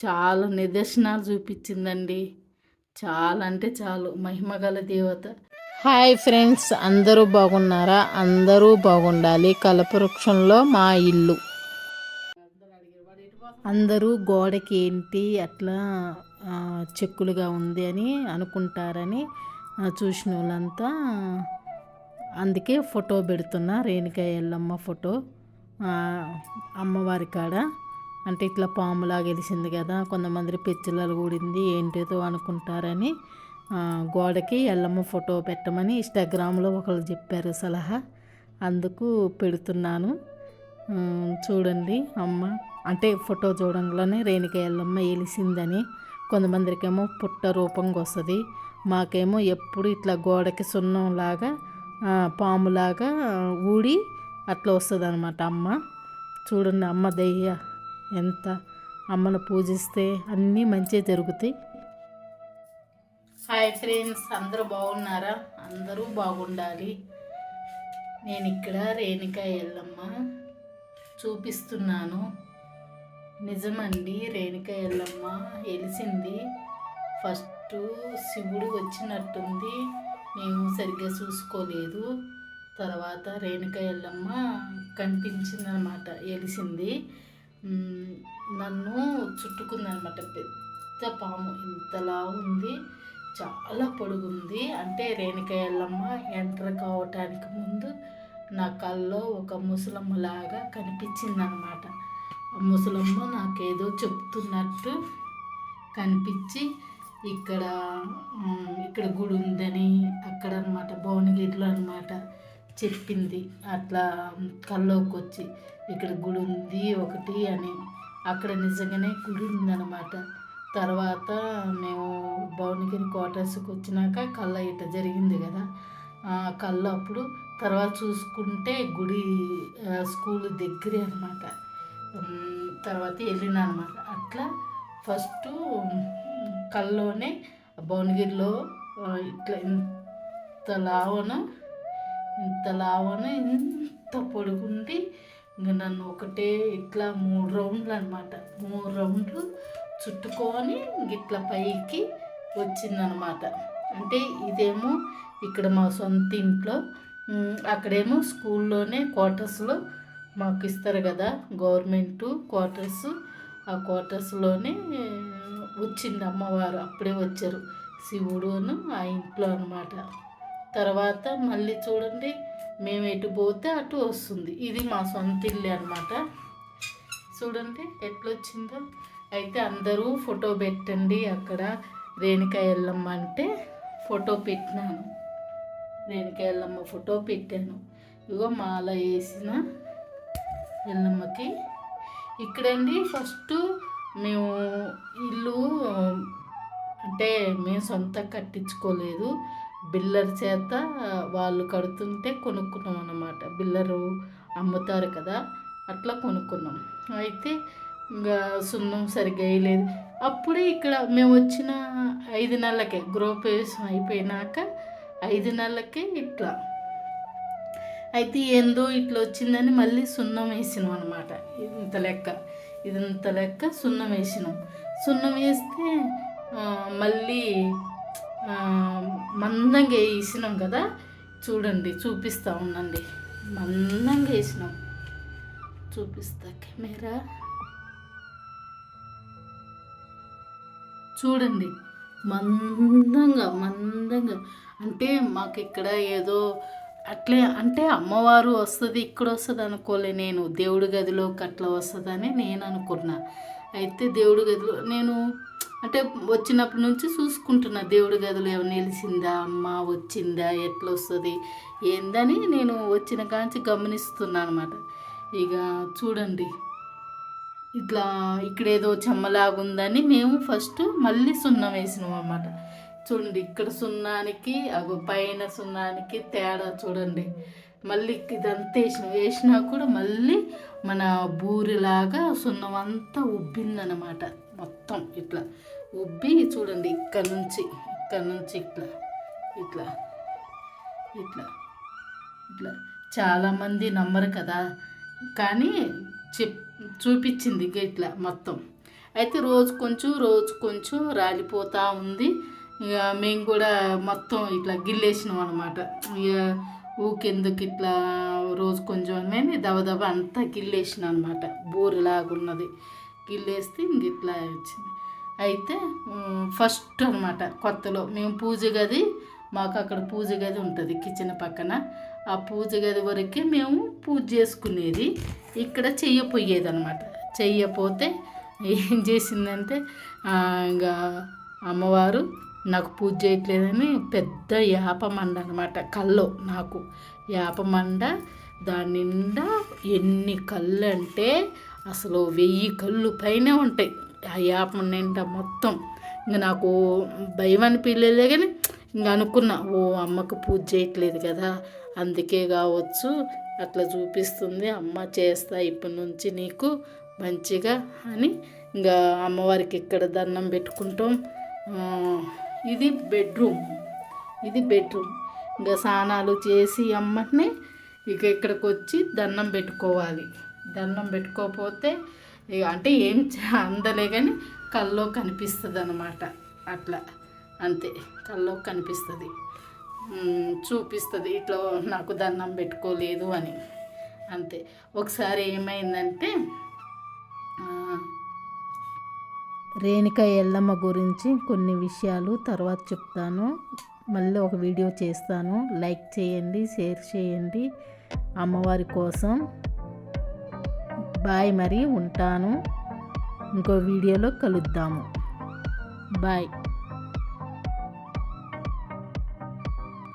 చాలా నిదర్శనాలు చూపించిందండి. చాలా అంటే చాలు మహిమగల దేవత. హాయ్ ఫ్రెండ్స్, అందరూ బాగున్నారా? అందరూ బాగుండాలి. కల్పవృక్షంలో మా ఇల్లు. అందరూ గోడకి ఏంటి అట్లా చెక్కులుగా ఉంది అని అనుకుంటారని చూసిన వాళ్ళంతా అందుకే ఫోటో పెడుతున్నా. రేణుకా ఎల్లమ్మ ఫోటో అమ్మవారి కాడ. అంటే ఇట్లా పాములాగా గెలిచింది కదా, కొంతమంది పెచ్చులలు కూడింది ఏంటిదో అనుకుంటారని గోడకి ఎల్లమ్మ ఫోటో పెట్టమని ఇన్స్టాగ్రామ్లో ఒకళ్ళు చెప్పారు సలహా, అందుకు పెడుతున్నాను. చూడండి అమ్మ అంటే ఫోటో చూడంగానే రేణుక ఎల్లమ్మ వెలిసిందని. కొంతమందికేమో పుట్ట రూపంగా వస్తుంది, మాకేమో ఎప్పుడు ఇట్లా గోడకి సున్నంలాగా పాములాగా ఊడి అట్లా వస్తుంది అనమాట అమ్మ. చూడండి అమ్మ దయ్య ఎంత, అమ్మను పూజిస్తే అన్నీ మంచిగా జరుగుతాయి. హాయ్ ఫ్రెండ్స్, అందరూ బాగున్నారా? అందరూ బాగుండాలి. నేను ఇక్కడ రేణుకా ఎల్లమ్మ చూపిస్తున్నాను. నిజమండి, రేణుకా ఎల్లమ్మ వెలిసింది. ఫస్ట్ శివుడు వచ్చినట్టుంది, మేము సరిగ్గా చూసుకోలేదు. తర్వాత రేణుకా ఎల్లమ్మ కనిపించిందనమాట, వెలిసింది. నన్ను చుట్టుకుందనమాట. పెద్ద పాము ఇంతలా ఉంది, చాలా పొడుగుంది. అంటే రేణుకా ఎల్లమ్మ ఎంటర్ కావటానికి ముందు నా కల్లో ఒక ముసలమ్మలాగా కనిపించిందనమాట. ఆ ముసలమ్మ నాకేదో చెప్తున్నట్టు కనిపించి ఇక్కడ ఇక్కడ గుడి ఉందని అక్కడ అనమాట, భువనగిరిలో అనమాట చెప్పింది. అట్లా కల్లోకి వచ్చి ఇక్కడ గుడి ఉంది ఒకటి అని. అక్కడ నిజంగానే గుడి ఉందన్నమాట. తర్వాత మేము భువనగిరి క్వార్టర్స్కి వచ్చినాక కళ్ళ ఇట్లా జరిగింది కదా, కళ్ళ అప్పుడు తర్వాత చూసుకుంటే గుడి స్కూల్ దగ్గరే అనమాట. తర్వాత వెళ్ళిన అనమాట. అట్లా ఫస్ట్ కల్లోనే భువనగిరిలో ఇట్లా ఇంత లావన ఇంత పొడుగుండి ఇంకా నన్ను ఒకటే ఇట్లా 3 రౌండ్లు అనమాట, 3 రౌండ్లు చుట్టుకొని ఇట్లా పైకి వచ్చిందనమాట. అంటే ఇదేమో ఇక్కడ మా సొంత ఇంట్లో, అక్కడేమో స్కూల్లోనే క్వార్టర్స్లో మాకు ఇస్తారు కదా గవర్నమెంట్ క్వార్టర్స్, ఆ క్వార్టర్స్లోనే వచ్చింది అమ్మవారు. అప్పుడే వచ్చారు శివుడును ఆ ఇంట్లో అనమాట. తర్వాత మళ్ళీ చూడండి, మేము ఎటు పోతే అటు వస్తుంది. ఇది మా సొంత ఇల్లు అనమాట. చూడండి ఎట్లొచ్చిందో. అయితే అందరూ ఫోటో పెట్టండి అక్కడ రేణుకా ఎల్లమ్మ అంటే ఫోటో పెట్టినాను. రేణుకా ఎల్లమ్మ ఫోటో పెట్టాను. ఇగో మాల వేసిన ఎల్లమ్మకి. ఇక్కడండి ఫస్ట్ మేము ఇల్లు అంటే మేము సొంత కట్టించుకోలేదు, బిల్లర్ చేత వాళ్ళు కడుతుంటే కొనుక్కున్నాం అన్నమాట. బిల్లరు అమ్ముతారు కదా, అట్లా కొనుక్కున్నాం. అయితే ఇంకా సున్నం సరిగ్గా వేయలేదు. అప్పుడే ఇక్కడ మేము వచ్చిన 5 నెలలకే గృహప్రవేశం అయిపోయినాక 5 నెలలకే ఇట్లా అయితే ఏందో ఇట్లా వచ్చిందని మళ్ళీ సున్నం వేసినాం అనమాట. ఇదంత లెక్క సున్నం వేసినాం. సున్నం వేస్తే మళ్ళీ మందంగా వేసినాం కదా. చూడండి చూపిస్తూ ఉండండి, మందంగా వేసినాం. చూపిస్తా కెమెరా, చూడండి మందంగా అంటే మాకు ఇక్కడ ఏదో అట్లే అంటే అమ్మవారు వస్తుంది ఇక్కడ వస్తుంది అనుకోలే నేను. దేవుడి గదిలోకి అట్లా వస్తుందని నేను అనుకున్నా. అయితే దేవుడి గదిలో నేను అంటే వచ్చినప్పటి నుంచి చూసుకుంటున్నా, దేవుడి గదిలో ఏమైనా నిలిచిందా, అమ్మ వచ్చిందా, ఎట్లా వస్తుంది ఏందని నేను వచ్చిన కాంచి గమనిస్తున్నా అనమాట. ఇక చూడండి ఇట్లా ఇక్కడ ఏదో చెమ్మలాగుందని మేము ఫస్ట్ మళ్ళీ సున్నం వేసినాం అన్నమాట. చూడండి ఇక్కడ సున్నానికి పైన సున్నానికి తేడా చూడండి. మళ్ళీ ఇదంతా వేసినా కూడా మళ్ళీ మన బూరిలాగా సున్నం అంతా ఉబ్బిందనమాట. మొత్తం ఇట్లా ఉబ్బి చూడండి ఇక్కడ నుంచి ఇట్లా ఇట్లా ఇట్లా ఇట్లా చాలామంది నమ్మరు కదా, కానీ చూపించింది ఇట్లా మొత్తం. అయితే రోజు కొంచెం రాలిపోతూ ఉంది. ఇక మేము కూడా మొత్తం ఇట్లా గిల్లేసినాం అనమాట. ఇక ఊకెందుకు ఇట్లా రోజు కొంచెం అని దబదబ అంతా గిల్లేసిన అనమాట. బోరులాగున్నది గిల్లేస్తే ఇంక ఇట్లా వచ్చింది. అయితే ఫస్ట్ అనమాట కొత్తలో మేము పూజ గది, మాకు అక్కడ పూజ గది ఉంటుంది కిచెన్ పక్కన. ఆ పూజ గది వరకే మేము పూజ చేసుకునేది. ఇక్కడ చెయ్యపోయేది అనమాట. చెయ్యపోతే ఏం చేసిందంటే ఇంకా అమ్మవారు నాకు పూజ చేయట్లేదని పెద్ద యాపమండ అనమాట. కల్లో నాకు యాపమండ, దాని నిండా ఎన్ని కళ్ళు అంటే అసలు 1000 కళ్ళు పైనే ఉంటాయి ఆ యాపం నిండా మొత్తం. ఇంక నాకు భయం అనిపించలే, కానీ ఇంక అనుకున్నా ఓ అమ్మకు పూజ చేయట్లేదు కదా, అందుకే కావచ్చు అట్లా చూపిస్తుంది అమ్మ, చేస్తా ఇప్పటి నుంచి నీకు మంచిగా అని. ఇంకా అమ్మవారికి ఇక్కడ దండం పెట్టుకుంటాం. ఇది బెడ్రూమ్. ఇంకా స్నానాలు చేసి అమ్మని ఇక ఇక్కడికి వచ్చి దండం పెట్టుకోవాలి. దండం పెట్టుకోకపోతే అంటే ఏం అందలే, కానీ కల్లో కనిపిస్తుంది అన్నమాట. అట్లా అంతే, కల్లో కనిపిస్తుంది, చూపిస్తుంది ఇట్లా నాకు దండం పెట్టుకోలేదు అని. అంతే. ఒకసారి ఏమైందంటే రేణుక ఎల్లమ్మ గురించి కొన్ని విషయాలు తర్వాత చెప్తాను. మళ్ళీ ఒక వీడియో చేస్తాను. లైక్ చేయండి, షేర్ చేయండి అమ్మవారి కోసం. బాయ్, మరి ఉంటాను. ఇంకో వీడియోలో కలుద్దాము. బాయ్.